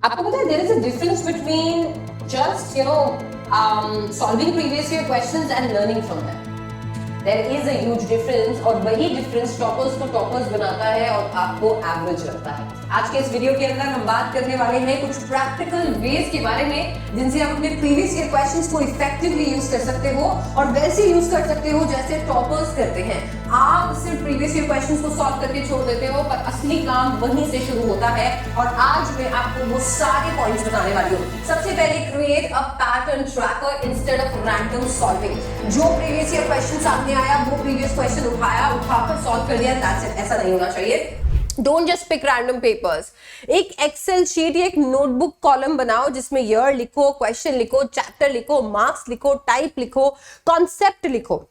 आपको पता है there is a difference between just solving previous year questions and learning from them. There is a huge difference और वही difference toppers को toppers बनाता है और आपको एवरेज रखता है। आज के इस वीडियो के अंदर हम बात करने वाले हैं कुछ प्रैक्टिकल वेज के बारे में जिनसे आप अपने प्रीवियस ईयर क्वेश्चंस को इफेक्टिवली यूज कर सकते हो और वैसे यूज कर सकते हो जैसे टॉपर्स करते हैं। आप सिर्फ प्रीवियस ईयर क्वेश्चंस को सॉल्व करके छोड़ देते हो पर असली काम वहीं से शुरू होता है और आज मैं आपको वो सारे पॉइंट्स बताने वाली हूँ। सबसे पहले create a pattern tracker instead of random solving. जो प्रीवियस ईयर क्वेश्चन सामने आया वो प्रीवियस क्वेश्चन उठाकर सॉल्व कर दिया, दैट्स इट। ऐसा नहीं होना चाहिए। Don't just pick random papers. एक एक्सेल शीट या एक नोटबुक कॉलम बनाओ जिसमें ईयर लिखो, क्वेश्चन लिखो, चैप्टर लिखो, मार्क्स लिखो, टाइप लिखो, कॉन्सेप्ट लिखो।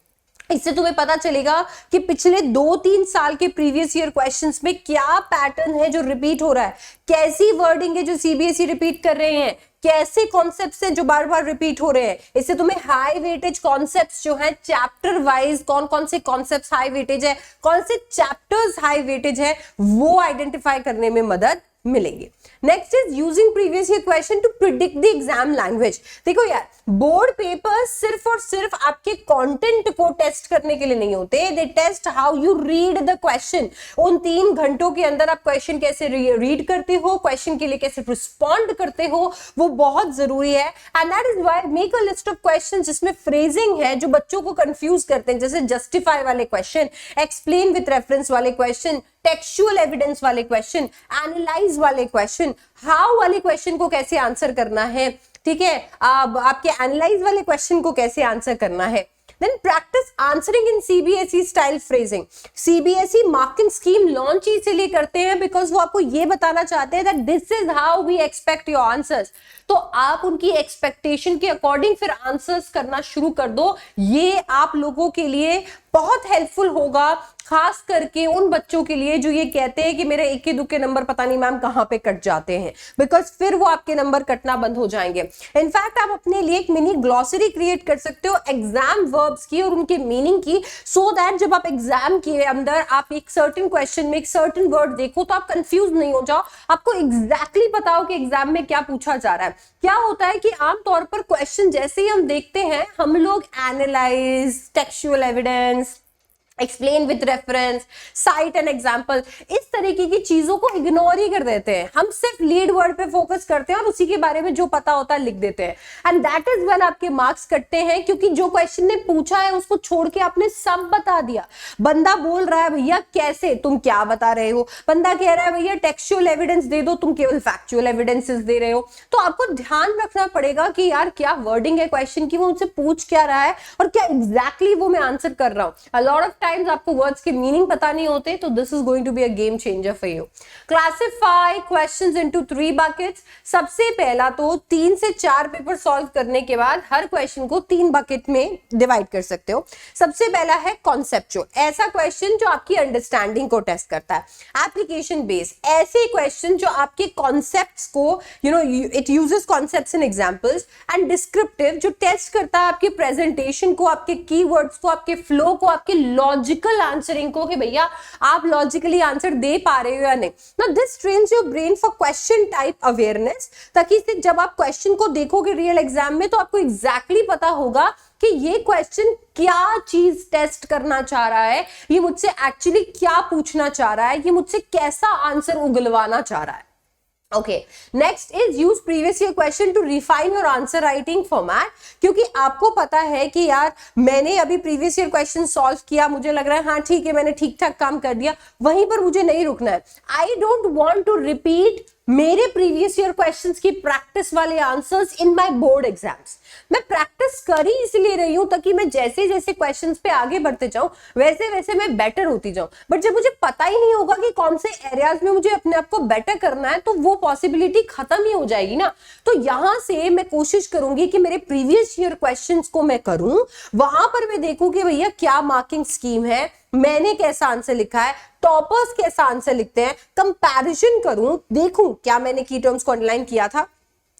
इससे तुम्हें पता चलेगा कि पिछले 2-3 साल के प्रीवियस ईयर क्वेश्चंस में क्या पैटर्न है जो रिपीट हो रहा है, कैसी वर्डिंग है जो सीबीएसई रिपीट कर रहे हैं, कैसे कॉन्सेप्ट्स हैं जो बार बार रिपीट हो रहे हैं। इससे तुम्हें हाई वेटेज कॉन्सेप्ट्स जो है चैप्टर वाइज कौन कौन से कॉन्सेप्ट्स हाई वेटेज है, कौन से चैप्टर्स हाई वेटेज है, वो आइडेंटिफाई करने में मदद मिलेगी। Next is using previous year question to predict the exam language. देखो यार, बोर्ड पेपर सिर्फ और सिर्फ आपके कंटेंट को टेस्ट करने के लिए नहीं होते, they test how you read the question. उन 3 घंटों के अंदर आप क्वेश्चन कैसे रीड करते हो, क्वेश्चन के लिए कैसे रिस्पॉन्ड करते हो, वो बहुत जरूरी है। And that is why make a list of question जिसमें फ्रेजिंग है जो बच्चों को कंफ्यूज करते हैं, जैसे जस्टिफाई वाले क्वेश्चन, एक्सप्लेन विथ रेफरेंस वाले क्वेश्चन, टेक्सचुअल एविडेंस वाले क्वेश्चन, एनालाइज वाले क्वेश्चन, हाउ वाले क्वेश्चन को कैसे आंसर करना है, ठीक है, आपके एनालाइज वाले क्वेश्चन को कैसे आंसर करना है। Then practice answering in CBSE style phrasing. CBSE marking scheme launch इसलिए करते हैं because वो आपको ये बताना चाहते हैं that this is how we expect your answers. तो आप उनकी एक्सपेक्टेशन के अकॉर्डिंग फिर आंसर्स करना शुरू कर दो। ये आप लोगों के लिए बहुत हेल्पफुल होगा, खास करके उन बच्चों के लिए जो ये कहते हैं कि मेरे इक्के दुक्के नंबर पता नहीं मैम कहां पे कट जाते हैं, बिकॉज फिर वो आपके नंबर कटना बंद हो जाएंगे। इनफैक्ट आप अपने लिए एक मिनी ग्लॉसरी क्रिएट कर सकते हो एग्जाम वर्ब्स की और उनके मीनिंग की, सो दैट जब आप एग्जाम के अंदर आप एक सर्टेन क्वेश्चन में एक सर्टेन वर्ड देखो तो आप कंफ्यूज नहीं हो जाओ, आपको एग्जैक्टली पता हो कि एग्जाम में क्या पूछा जा रहा है। क्या होता है कि आमतौर पर क्वेश्चन जैसे ही हम देखते हैं हम लोग analyse, textual evidence, explain with reference, site and example, इस तरीके की चीजों को इग्नोर ही कर देते हैं। हम सिर्फ लीड वर्ड पे फोकस करते हैं और उसी के बारे में जो पता होता है लिख देते हैं, एंड दैट इज व्हेन आपके मार्क्स कटते हैं, क्योंकि जो क्वेश्चन ने पूछा है उसको छोड़ के आपने सब बता दिया। बंदा बोल रहा है भैया कैसे, तुम क्या बता रहे हो, बंदा कह रहा है भैया टेक्सचुअल एविडेंस दे दो, तुम केवल फैक्चुअल एविडेंसेस दे रहे हो। तो आपको ध्यान रखना पड़ेगा कि यार क्या वर्डिंग है क्वेश्चन की, वो मुझसे पूछ क्या रहा है और क्या एग्जैक्टली वो मैं आंसर कर रहा हूं। अ लॉट ऑफ आपको वर्ड्स के मीनिंग पता नहीं होते, तो this is going to be a game changer for you. Classify questions into 3 buckets. सबसे पहला तो 3 से 4 पेपर सॉल्व करने के बाद हर क्वेश्चन को 3 बकेट में डिवाइड कर सकते हो। सबसे पहला है कॉन्सेप्चुअल, ऐसा क्वेश्चन जो आपकी अंडरस्टैंडिंग को टेस्ट करता है। एप्लीकेशन बेस्ड, ऐसे क्वेश्चन जो आपके कॉन्सेप्ट्स को it uses concepts and examples. And descriptive, जो टेस्ट करता है आपके प्रेजेंटेशन को, आपके कीवर्ड्स को, आपके फ्लो को, आपके लॉजिकल आंसरिंग को, कि भैया आप लॉजिकली आंसर दे पा रहे हो या नहीं। Now this trains your brain for question type awareness, ताकि जब आप क्वेश्चन को देखोगे रियल एग्जाम में तो आपको एग्जैक्टली पता होगा कि ये क्वेश्चन क्या चीज टेस्ट करना चाह रहा है, ये मुझसे एक्चुअली क्या पूछना चाह रहा है, ये मुझसे कैसा आंसर उगलवाना चाह रहा है। Okay, next is use previous year question to refine your answer writing format, क्योंकि आपको पता है कि यार मैंने अभी previous year question solve किया, मुझे लग रहा है हाँ ठीक है मैंने ठीक ठाक काम कर दिया, वहीं पर मुझे नहीं रुकना है। I don't want to repeat मेरे प्रीवियस ईयर क्वेश्चंस की प्रैक्टिस वाले answers in my board exams. मैं प्रैक्टिस कर ही इसलिए रही हूं ताकि मैं जैसे जैसे क्वेश्चंस पे आगे बढ़ते जाऊं वैसे वैसे मैं बेटर होती जाऊं। बट जब मुझे पता ही नहीं होगा कि कौन से एरियाज में मुझे अपने आप को बेटर करना है तो वो पॉसिबिलिटी खत्म ही हो जाएगी ना। तो यहां से मैं कोशिश करूंगी कि मेरे प्रीवियस ईयर क्वेश्चंस को मैं करूं, वहां पर मैं देखूं कि भैया क्या मार्किंग स्कीम है, मैंने कैसा आंसर लिखा है, टॉपर्स कैसा आंसर लिखते हैं, कंपैरिजन करूं, देखूं क्या मैंने की टर्म्स को अंडरलाइन किया था,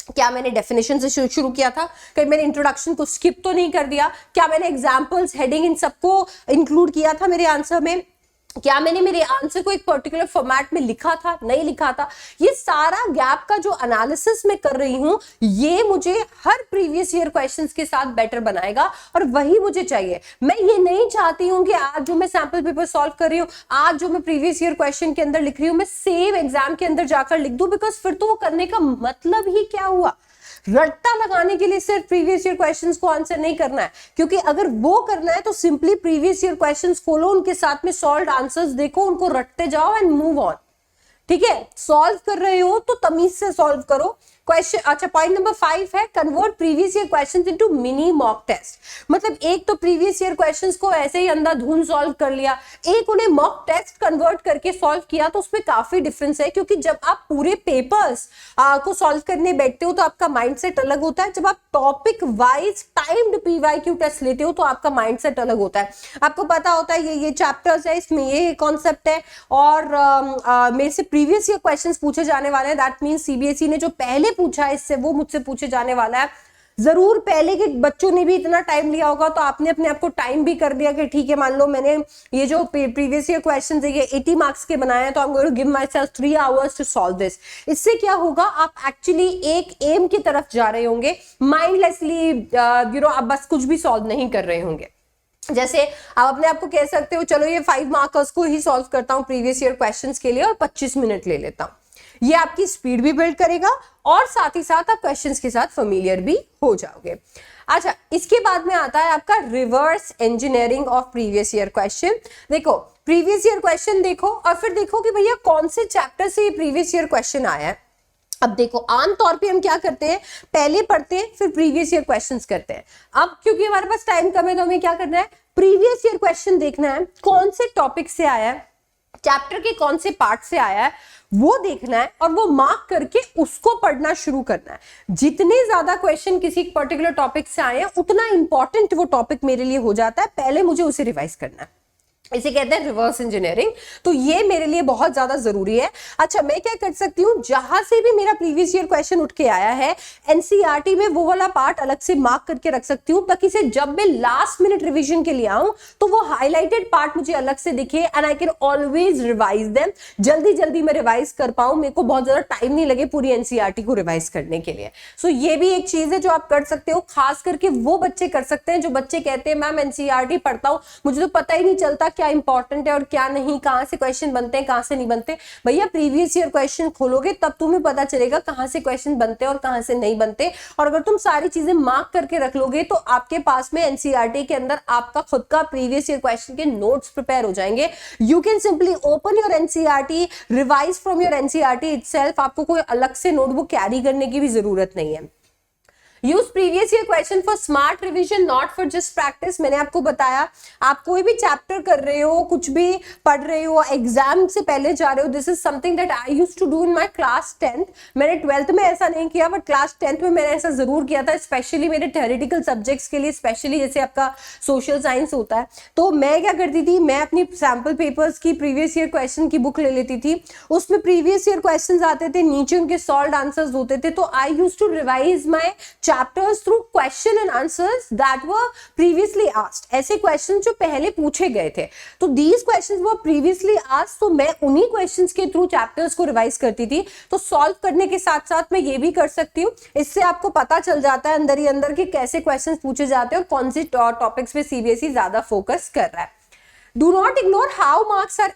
क्या मैंने डेफिनेशन से शुरू किया था, कहीं मैंने इंट्रोडक्शन को स्किप तो नहीं कर दिया, क्या मैंने एग्जांपल्स, हेडिंग इन सबको इंक्लूड किया था मेरे आंसर में, क्या मैंने मेरे आंसर को एक पर्टिकुलर फॉर्मेट में लिखा था, नहीं लिखा था? ये सारा गैप का जो एनालिसिस मैं कर रही हूं, ये मुझे हर प्रीवियस ईयर क्वेश्चंस के साथ बेटर बनाएगा, और वही मुझे चाहिए। मैं ये नहीं चाहती हूं कि आज जो मैं सैंपल पेपर सॉल्व कर रही हूं, आज जो मैं प्रीवियस ईयर क्वेश्चन के अंदर लिख रही हूं, मैं सेम एग्जाम के अंदर जाकर लिख दूं, बिकॉज फिर तो वो करने का मतलब ही क्या हुआ? रट्टा लगाने के लिए सिर्फ प्रीवियस ईयर क्वेश्चंस को आंसर नहीं करना है, क्योंकि अगर वो करना है तो सिंपली प्रीवियस ईयर क्वेश्चंस खोलो, उनके साथ में सॉल्व आंसर्स देखो, उनको रटते जाओ एंड मूव ऑन। ठीक है, सॉल्व कर रहे हो तो तमीज से सॉल्व करो। क्वेश्चन, अच्छा, पॉइंट नंबर 5 है convert previous year questions into mini mock test. मतलब एक तो प्रीवियस ईयर क्वेश्चंस को ऐसे ही अंधाधुंध सॉल्व कर लिया, एक उन्हें मॉक टेस्ट कन्वर्ट करके सॉल्व किया, तो उसमें काफी डिफरेंस है। क्योंकि जब आप पूरे पेपर्स को सॉल्व करने बैठते हो तो आपका माइंडसेट अलग होता है, जब आप topic wise timed PYQ test लेते हो तो आपका माइंडसेट अलग होता है। आपको पता होता है ये चैप्टर्स है, इसमें ये कॉन्सेप्ट है, और मेरे से प्रीवियस ईयर क्वेश्चंस पूछे जाने वाले हैं। दैट मींस सीबीएसई ने जो पहले पूछा है इससे वो मुझसे पूछे जाने वाला है। जरूर पहले के बच्चों ने भी इतना टाइम लिया होगा, तो आपने अपने आप को टाइम भी कर दिया कि ठीक है, मान लो मैंने ये जो प्रीवियस ईयर क्वेश्चंस है ये 80 मार्क्स के बनाए हैं, तो I am going to give myself 3 hours to solve this. इससे क्या होगा, आप एक्चुअली एक एम की तरफ जा रहे होंगे, माइंडलेसली आप बस कुछ भी सॉल्व नहीं कर रहे होंगे। जैसे आप अपने आप को कह सकते हो, चलो ये 5 मार्कर्स को ही सॉल्व करता हूं प्रीवियस ईयर क्वेश्चंस के लिए और 25 मिनट ले लेता हूं। ये आपकी स्पीड भी बिल्ड करेगा और साथ ही साथ आप क्वेश्चंस के साथ फेमिलियर भी हो जाओगे। अच्छा, इसके बाद में आता है आपका reverse engineering of previous year question. देखो, प्रीवियस ईयर क्वेश्चन देखो और फिर देखो कि भैया कौन से चैप्टर से ये प्रीवियस ईयर क्वेश्चन आया है। अब देखो, आमतौर पे हम क्या करते हैं, पहले पढ़ते हैं फिर प्रीवियस ईयर क्वेश्चंस करते हैं। अब क्योंकि हमारे पास टाइम कम है तो हमें क्या करना है, प्रीवियस ईयर क्वेश्चन देखना है, कौन से टॉपिक से आया है, चैप्टर के कौन से पार्ट से आया है, वो देखना है और वो मार्क करके उसको पढ़ना शुरू करना है। जितने ज्यादा क्वेश्चन किसी पर्टिकुलर टॉपिक से आए हैं उतना इंपॉर्टेंट वो टॉपिक मेरे लिए हो जाता है, पहले मुझे उसे रिवाइज करना है। इसे कहते हैं रिवर्स इंजीनियरिंग। तो ये मेरे लिए बहुत ज्यादा जरूरी है। अच्छा, मैं क्या कर सकती हूँ, जहां से भी मेरा प्रीवियस ईयर क्वेश्चन उठ के आया है एनसीईआरटी में वो वाला पार्ट अलग से मार्क करके रख सकती हूँ, ताकि से जब मैं लास्ट मिनट रिवीजन के लिए आऊं तो वो हाईलाइटेड पार्ट मुझे अलग से दिखे and I can always revise them. जल्दी जल्दी मैं रिवाइज कर पाऊं, मेरे को बहुत ज्यादा टाइम नहीं लगे पूरी एनसीईआरटी को रिवाइज करने के लिए। सो ये भी एक चीज है जो आप कर सकते हो। खास करके वो बच्चे कर सकते हैं जो बच्चे कहते हैं मैम एनसीईआरटी पढ़ता हूं, मुझे तो पता ही नहीं चलता क्या इंपॉर्टेंट है और क्या नहीं, कहां से क्वेश्चन बनते हैं कहां से नहीं बनते। भैया प्रीवियस ईयर क्वेश्चन खोलोगे तब तुम्हें पता चलेगा कहां से क्वेश्चन बनते हैं और कहां से नहीं बनते। और अगर तुम सारी चीजें मार्क करके रख लोगे तो आपके पास में एनसीईआरटी के अंदर आपका खुद का प्रीवियस ईयर क्वेश्चन के नोट्स प्रिपेयर हो जाएंगे। You can simply open your NCERT, revise from your NCERT itself. आपको कोई अलग से नोटबुक कैरी करने की भी जरूरत नहीं है। Use previous year question for smart revision, not for just practice. मैंने आपको बताया, आप कोई भी चैप्टर कर रहे हो, कुछ भी पढ़ रहे हो, एग्जाम से पहले जा रहे हो, this is something that I used to do in my class 10th। मैंने 12th में ऐसा नहीं किया, बट क्लास 10th में मैंने ऐसा जरूर किया था, स्पेशली मेरे थ्योरेटिकल सब्जेक्ट्स के लिए, स्पेशली जैसे आपका सोशल साइंस होता है। तो मैं क्या करती थी, मैं अपनी सैम्पल पेपर्स की प्रीवियस ईयर क्वेश्चन की बुक ले लेती थी, उसमें प्रीवियस ईयर क्वेश्चन आते थे, नीचे उनके सॉल्व्ड आंसर्स होते थे। तो I used to revise my chapters through question and answers that were previously asked। ऐसे क्वेश्चन जो पहले पूछे गए थे, तो these questions were previously asked, तो मैं उन्हीं क्वेश्चंस के थ्रू चैप्टर्स को रिवाइज करती थी। तो सॉल्व करने के साथ साथ मैं ये भी कर सकती हूँ, इससे आपको पता चल जाता है अंदर ही अंदर कि कैसे क्वेश्चंस पूछे जाते हैं और कौन से टॉपिक्स पे सीबीएसई ज्यादा फोकस कर रहा है। Do not ignore how marks are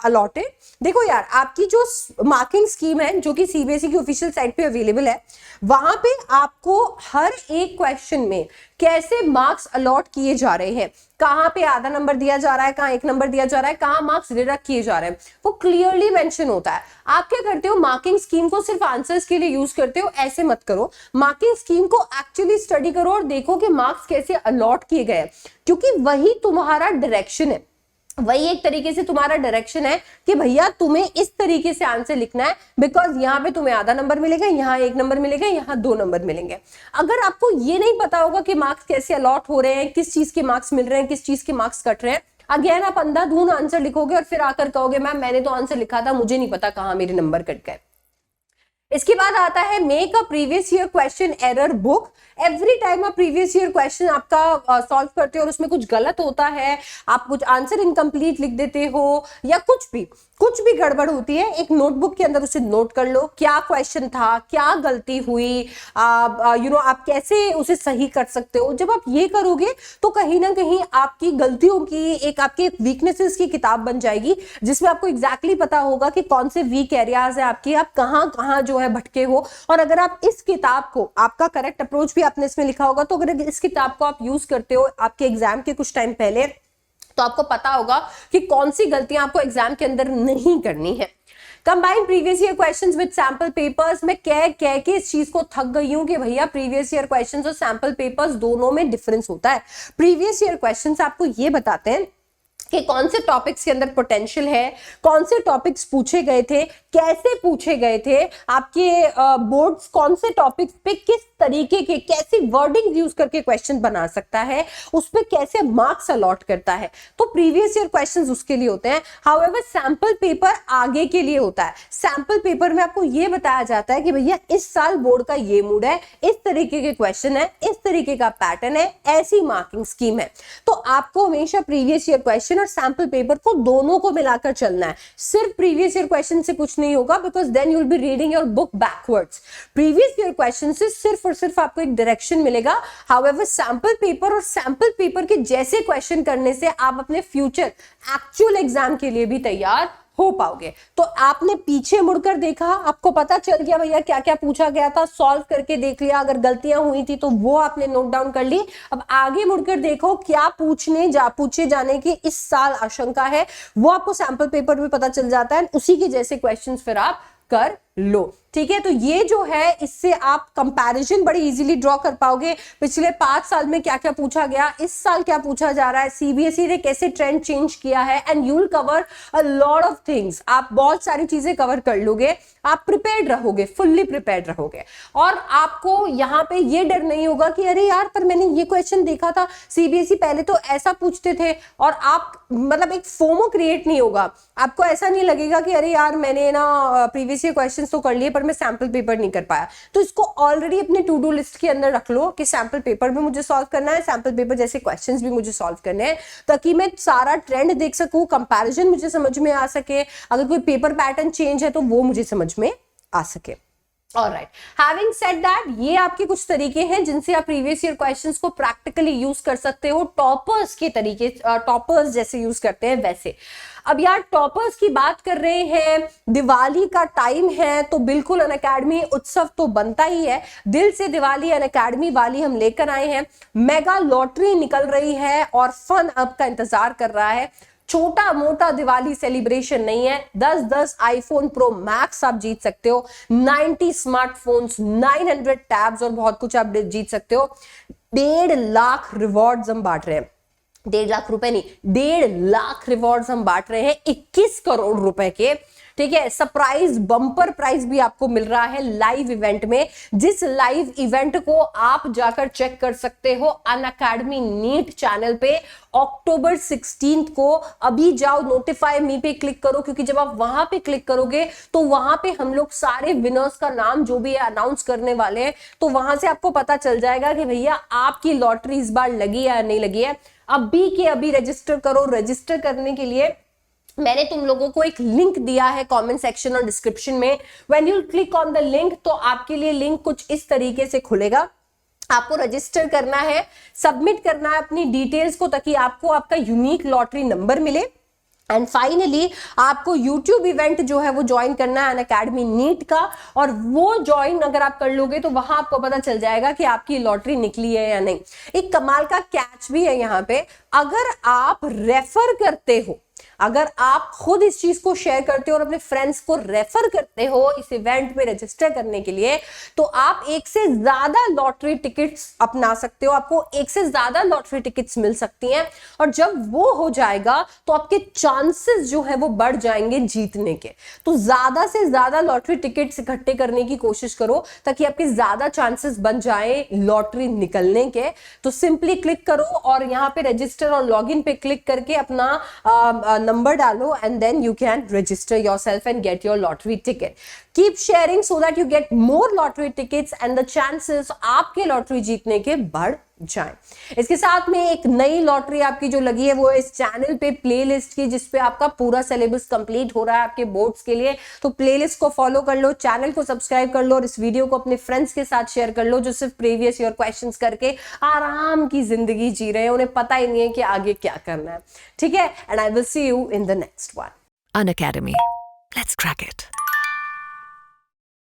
allotted. देखो यार, आपकी जो मार्किंग स्कीम है जो कि सीबीएसई की ऑफिशियल साइट पे अवेलेबल है, वहां पे आपको हर एक क्वेश्चन में कैसे मार्क्स अलॉट किए जा रहे हैं, कहां पे आधा नंबर दिया जा रहा है, कहां 1 नंबर दिया जा रहा है, कहां मार्क्स डिडक्ट किए जा रहे हैं, वो क्लियरली मेंशन होता है। आप क्या करते हो, मार्किंग स्कीम को सिर्फ आंसर्स के लिए यूज करते हो, ऐसे मत करो। मार्किंग स्कीम को एक्चुअली स्टडी करो और देखो कि मार्क्स कैसे अलॉट किए गए, क्योंकि वही तुम्हारा डायरेक्शन है, वही एक तरीके से तुम्हारा डायरेक्शन है कि भैया तुम्हें इस तरीके से आंसर लिखना है, बिकॉज यहाँ पे तुम्हें आधा नंबर मिलेगा, यहाँ 1 नंबर मिलेगा, यहाँ 2 नंबर मिलेंगे। अगर आपको ये नहीं पता होगा कि मार्क्स कैसे अलॉट हो रहे हैं, किस चीज के मार्क्स मिल रहे हैं, किस चीज के मार्क्स कट रहे हैं, अगेन आप अंधाधुंध आंसर लिखोगे और फिर आकर कहोगे मैम मैंने तो आंसर लिखा था, मुझे नहीं पता कहाँ मेरे नंबर कट गए। इसके बाद आता है make a previous year question error book every time आप प्रीवियस ईयर क्वेश्चन आपका सॉल्व करते हो और उसमें कुछ गलत होता है, आप कुछ आंसर इनकम्प्लीट लिख देते हो या कुछ भी गड़बड़ होती है, एक नोटबुक के अंदर उसे नोट कर लो, क्या क्वेश्चन था, क्या गलती हुई, आप कैसे उसे सही कर सकते हो। जब आप ये करोगे तो कहीं ना कहीं आपकी गलतियों की एक आपके वीकनेसेस की किताब बन जाएगी, जिसमें आपको एग्जैक्टली पता होगा कि कौन से वीक एरियाज है आपके, आप कहां कहां जो है भटके हो। और अगर आप इस किताब को, आपका करेक्ट अप्रोच भी आपने इसमें लिखा होगा, तो अगर इस किताब को आप यूज करते हो आपके एग्जाम के कुछ टाइम पहले, तो आपको पता होगा कि कौन सी गलतियां आपको एग्जाम के अंदर नहीं करनी है। Combine previous year questions with sample papers, मैं कह के इस चीज को थक गई हूं कि भैया प्रीवियस ईयर क्वेश्चंस और सैंपल पेपर्स दोनों में डिफरेंस होता है। प्रीवियस ईयर क्वेश्चंस आपको ये बताते हैं कि कौन से टॉपिक्स के अंदर पोटेंशियल है, कौन से टॉपिक्स पूछे गए थे, कैसे पूछे गए थे, आपके बोर्ड्स कौन से टॉपिक्स पे किस तरीके के कैसी वर्डिंग यूज करके क्वेश्चन बना सकता है, उस पे कैसे मार्क्स अलॉट करता है। तो प्रीवियस ईयर क्वेश्चंस उसके लिए होते हैं। हाउएवर सैंपल पेपर आगे के लिए होता है। सैंपल पेपर में आपको ये बताया जाता है कि भैया इस साल बोर्ड का ये मूड है, इस तरीके के क्वेश्चन है, इस तरीके का पैटर्न है, ऐसी मार्किंग स्कीम है। तो आपको हमेशा प्रीवियस ईयर क्वेश्चन और सैंपल पेपर को दोनों को मिलाकर चलना है। सिर्फ प्रीवियस ईयर क्वेश्चन से कुछ नहीं होगा, because then you will be reading your book backwards. Previous year question से सिर्फ और सिर्फ आपको एक डायरेक्शन मिलेगा। हाउएवर सैंपल पेपर और सैंपल पेपर के जैसे क्वेश्चन करने से आप अपने फ्यूचर एक्चुअल एग्जाम के लिए भी तैयार हो पाओगे। तो आपने पीछे मुड़कर देखा, आपको पता चल गया भैया क्या क्या पूछा गया था, सॉल्व करके देख लिया, अगर गलतियां हुई थी तो वो आपने नोट डाउन कर ली। अब आगे मुड़कर देखो क्या पूछे जाने की इस साल आशंका है, वो आपको सैंपल पेपर में पता चल जाता है, उसी के जैसे क्वेश्चंस फिर आप कर लो। ठीक है, तो ये जो है इससे आप कंपैरिजन बड़ी इजीली ड्रॉ कर पाओगे। पिछले 5 साल में क्या क्या पूछा गया, इस साल क्या पूछा जा रहा है, सीबीएसई ने कैसे ट्रेंड चेंज किया है, and you will cover a lot of things. आप बहुत सारी चीजें कवर कर लोगे, आप प्रिपेयर्ड रहोगे, फुल्ली प्रिपेयर्ड रहोगे। और आपको यहाँ पे ये डर नहीं होगा कि अरे यार पर मैंने ये क्वेश्चन देखा था, सीबीएसई पहले तो ऐसा पूछते थे, और आप मतलब एक फोमो क्रिएट नहीं होगा। आपको ऐसा नहीं लगेगा कि अरे यार मैंने ना प्रीवियस ईयर क्वेश्चन तो कर लिए पर मैं सैंपल पेपर नहीं कर पाया। तो इसको ऑलरेडी अपने टू डू लिस्ट के अंदर रख लो कि सैंपल पेपर भी मुझे सॉल्व करना है, सैंपल पेपर जैसे क्वेश्चंस भी मुझे सॉल्व करने हैं, ताकि मैं सारा ट्रेंड देख सकूं, कंपैरिजन मुझे समझ में आ सके, अगर कोई पेपर पैटर्न चेंज है तो वो मुझे समझ में आ सके। Alright. Having said that, ये आपके कुछ तरीके हैं जिनसे आप प्रीवियस ईयर क्वेश्चंस को प्रैक्टिकली यूज कर सकते हो, टॉपर्स के तरीके, टॉपर्स जैसे यूज करते हैं वैसे। अब यार टॉपर्स की बात कर रहे हैं, दिवाली का टाइम है, तो बिल्कुल अनअकैडमी उत्सव तो बनता ही है। दिल से दिवाली अनअकैडमी वाली हम लेकर आए हैं। मेगा लॉटरी निकल रही है और फन अप का इंतजार कर रहा है। छोटा मोटा दिवाली सेलिब्रेशन नहीं है, 10 आईफोन प्रो मैक्स आप जीत सकते हो, 90 स्मार्टफोन्स, 900 टैब्स और बहुत कुछ आप जीत सकते हो। 1.5 लाख रिवॉर्ड्स हम बांट रहे हैं, 1.5 लाख रुपए नहीं, 1.5 लाख रिवॉर्ड्स हम बांट रहे हैं 21 करोड़ रुपए के। ठीक है, सरप्राइज बम्पर प्राइज भी आपको मिल रहा है लाइव इवेंट में, जिस लाइव इवेंट को आप जाकर चेक कर सकते हो अनअकैडमी नीट चैनल पे अक्टूबर 16 को। अभी जाओ नोटिफाई मी पे क्लिक करो, क्योंकि जब आप वहां पे क्लिक करोगे तो वहां पे हम लोग सारे विनर्स का नाम जो भी है अनाउंस करने वाले हैं, तो वहां से आपको पता चल जाएगा कि भैया आपकी लॉटरी इस बार लगी है या नहीं लगी है। अभी के अभी रजिस्टर करो। रजिस्टर करने के लिए मैंने तुम लोगों को एक लिंक दिया है कमेंट सेक्शन और डिस्क्रिप्शन में। When you click on the link तो आपके लिए लिंक कुछ इस तरीके से खुलेगा। आपको रजिस्टर करना है, सबमिट करना है अपनी डिटेल्स को, ताकि आपको आपका यूनिक लॉटरी नंबर मिले। एंड फाइनली आपको YouTube इवेंट जो है वो ज्वाइन करना है अनअकैडमी नीट का, और वो ज्वाइन अगर आप कर लोगे तो वहां आपको पता चल जाएगा कि आपकी लॉटरी निकली है या नहीं। एक कमाल का कैच भी है यहाँ पे, अगर आप रेफर करते हो, अगर आप खुद इस चीज को शेयर करते हो और अपने फ्रेंड्स को रेफर करते हो इस इवेंट में रजिस्टर करने के लिए, तो आप 1 से ज्यादा लॉटरी टिकट्स अपना सकते हो। आपको 1 से ज्यादा लॉटरी टिकट्स मिल सकती हैं, और जब वो हो जाएगा तो आपके चांसेस जो है वो बढ़ जाएंगे जीतने के। तो ज्यादा से ज्यादा लॉटरी टिकट्स इकट्ठे करने की कोशिश करो, ताकि आपके ज्यादा चांसेस बन जाए लॉटरी निकलने के। तो सिंपली क्लिक करो और यहाँ पे रजिस्टर और लॉगिन पे क्लिक करके अपना number डालो and then you can register yourself and get your lottery ticket. Keep sharing so that you get more lottery tickets and the chances आपके लॉटरी जीतने के बढ़ जाएं. इसके साथ में एक नई लॉटरी आपकी जो लगी है वो इस चैनल पे प्लेलिस्ट की, जिसपे आपका पूरा सिलेबस कंप्लीट हो रहा है आपके बोर्ड्स के लिए. तो प्लेलिस्ट को फॉलो कर लो, चैनल को सब्सक्राइब कर लो और इस वीडियो को अपने फ्रेंड्स के साथ शेयर कर लो जो सिर्फ प्रीवियस ईयर क्वेश्चंस करके आराम की जिंदगी जी रहे हैं, उन्हें पता ही नहीं है कि आगे क्या करना है. ठीक है, and I will see you in the next one. Unacademy. Let's crack it.